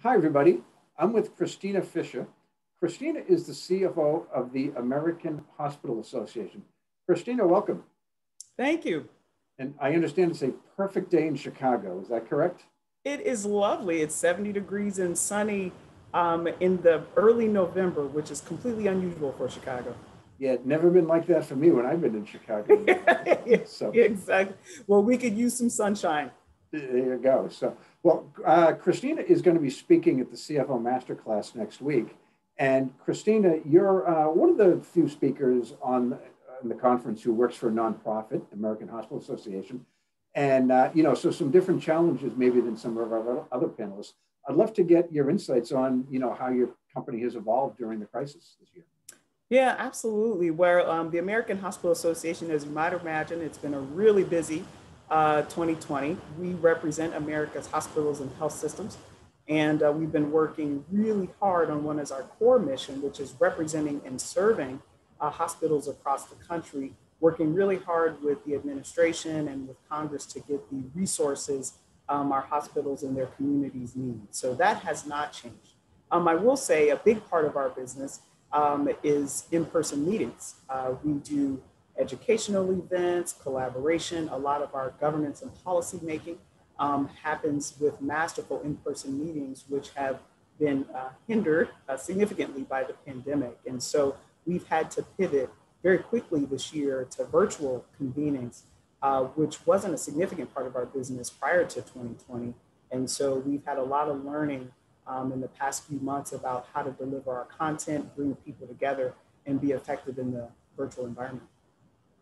Hi, everybody. I'm with Christina Fisher. Christina is the CFO of the American Hospital Association. Christina, welcome. Thank you. And I understand it's a perfect day in Chicago. Is that correct? It is lovely. It's 70 degrees and sunny in the early November, which is completely unusual for Chicago. Yeah, never been like that for me when I've been in Chicago in November. Yeah, So exactly. Well, we could use some sunshine. there you go. Christina is going to be speaking at the CFO Masterclass next week. And Christina, you're one of the few speakers on the conference who works for a nonprofit, American Hospital Association. And, so some different challenges maybe than some of our other panelists. I'd love to get your insights on, how your company has evolved during the crisis this year. Yeah, absolutely. Where the American Hospital Association, as you might imagine, it's been a really busy 2020. We represent America's hospitals and health systems, and we've been working really hard on one as our core mission, which is representing and serving hospitals across the country, working really hard with the administration and with Congress to get the resources our hospitals and their communities need. So that has not changed. I will say a big part of our business is in-person meetings. We do educational events, collaboration. A lot of our governance and policy making happens with masterful in-person meetings, which have been hindered significantly by the pandemic. And so we've had to pivot very quickly this year to virtual convenings, which wasn't a significant part of our business prior to 2020. And so we've had a lot of learning in the past few months about how to deliver our content, bring people together, and be effective in the virtual environment.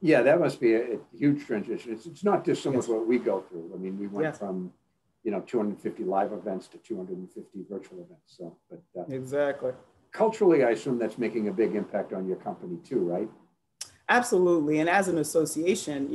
Yeah, that must be a huge transition. It's not dissimilar Yes. to what we go through. I mean, we went Yes, from, 250 live events to 250 virtual events. exactly. Culturally, I assume that's making a big impact on your company too, right? Absolutely. And as an association,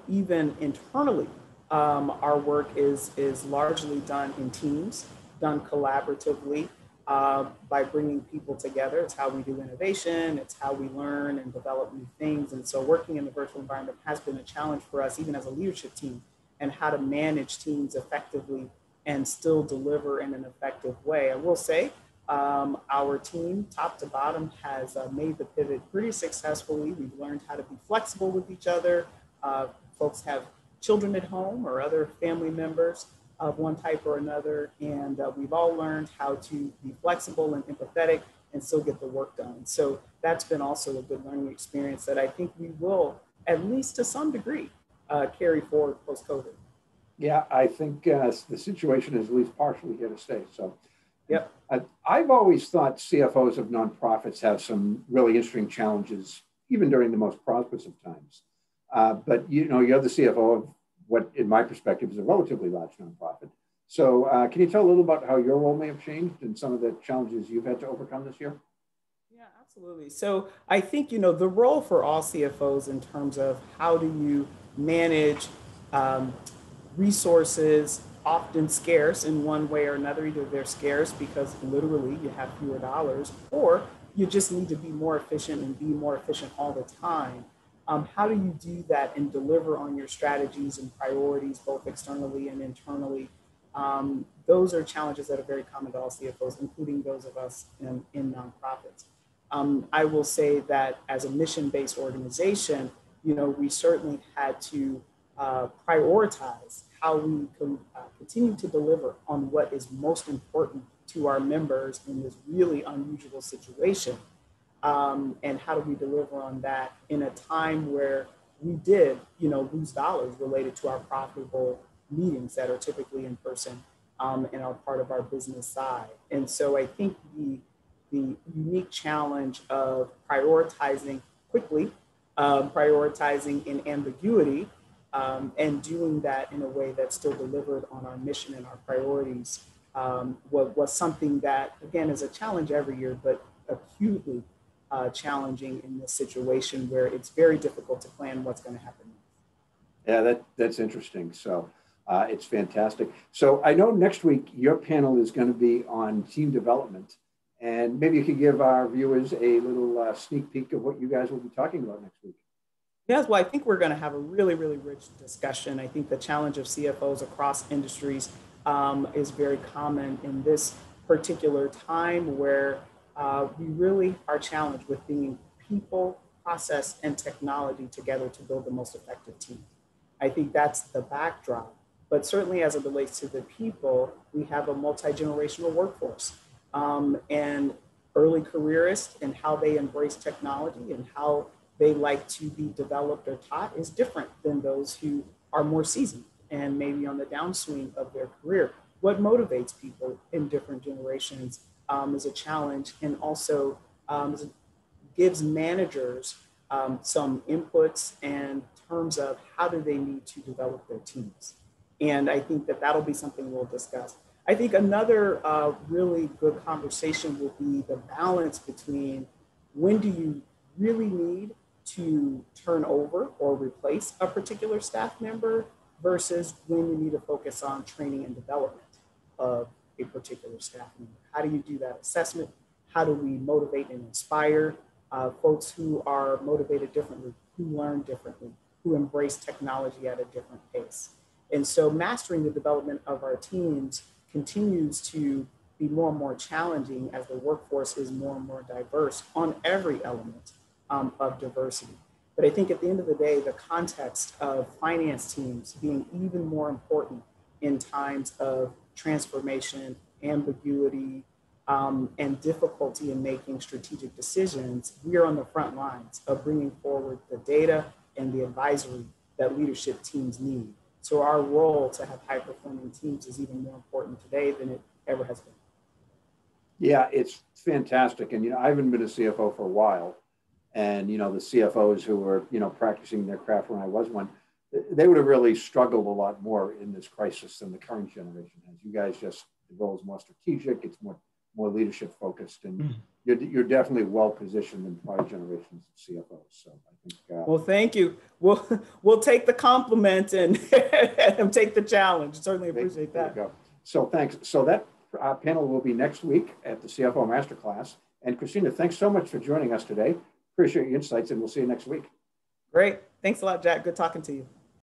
even internally, our work is largely done in teams, done collaboratively by bringing people together. It's how we do innovation. It's how we learn and develop new things. And so working in the virtual environment has been a challenge for us, even as a leadership team, and how to manage teams effectively and still deliver in an effective way. I will say our team, top to bottom, has made the pivot pretty successfully. We've learned how to be flexible with each other. Folks have children at home or other family members of one type or another, and we've all learned how to be flexible and empathetic and still get the work done. So that's been also a good learning experience that I think we will, at least to some degree, carry forward post-COVID. Yeah, I think the situation is at least partially here to stay. So Yep. I've always thought CFOs of nonprofits have some really interesting challenges, even during the most prosperous of times. But you're the CFO of what, in my perspective, is a relatively large nonprofit. So can you tell a little about how your role may have changed and some of the challenges you've had to overcome this year? Yeah, absolutely. So I think, the role for all CFOs in terms of how do you manage um, resources, often scarce in one way or another. Either they're scarce because literally you have fewer dollars, or you just need to be more efficient and be more efficient all the time. How do you do that and deliver on your strategies and priorities, both externally and internally? Those are challenges that are very common to all CFOs, including those of us in nonprofits. I will say that as a mission-based organization, we certainly had to prioritize how we can continue to deliver on what is most important to our members in this really unusual situation. And how do we deliver on that in a time where we did, lose dollars related to our profitable meetings that are typically in person and are part of our business side. And so I think the unique challenge of prioritizing quickly, prioritizing in ambiguity, and doing that in a way that still delivered on our mission and our priorities was something that, again, is a challenge every year, but acutely challenging in this situation where it's very difficult to plan what's going to happen. Yeah, that's interesting. So it's fantastic. So I know next week your panel is going to be on team development, and maybe you could give our viewers a little sneak peek of what you guys will be talking about next week. Yes, well, I think we're going to have a really, really rich discussion. I think the challenge of CFOs across industries is very common in this particular time where we really are challenged with bringing people, process, and technology together to build the most effective team. I think that's the backdrop. But certainly as it relates to the people, we have a multi-generational workforce, and early careerists and how they embrace technology and how they like to be developed or taught is different than those who are more seasoned and maybe on the downswing of their career. What motivates people in different generations is a challenge, and also gives managers some inputs in terms of how do they need to develop their teams. And I think that that'll be something we'll discuss. I think another really good conversation will be the balance between when do you really need to turn over or replace a particular staff member versus when you need to focus on training and development of a particular staff member. How do you do that assessment? How do we motivate and inspire folks who are motivated differently, who learn differently, who embrace technology at a different pace? And so mastering the development of our teams continues to be more and more challenging as the workforce is more and more diverse on every element of diversity. But I think at the end of the day, the context of finance teams being even more important in times of transformation, ambiguity, and difficulty in making strategic decisions, we are on the front lines of bringing forward the data and the advisory that leadership teams need. So our role to have high performing teams is even more important today than it ever has been. Yeah, it's fantastic. And, I haven't been a CFO for a while. And, the CFOs who were, practicing their craft when I was one, they would have really struggled a lot more in this crisis than the current generation has. You guys the role is more strategic. It's more leadership focused, and you're definitely well positioned in prior generations of CFOs. So I think. Well, thank you. We'll take the compliment and and take the challenge. Certainly appreciate that. There you go. So thanks. So that panel will be next week at the CFO Masterclass. And Christina, thanks so much for joining us today. Appreciate your insights, and we'll see you next week. Great. Thanks a lot, Jack. Good talking to you.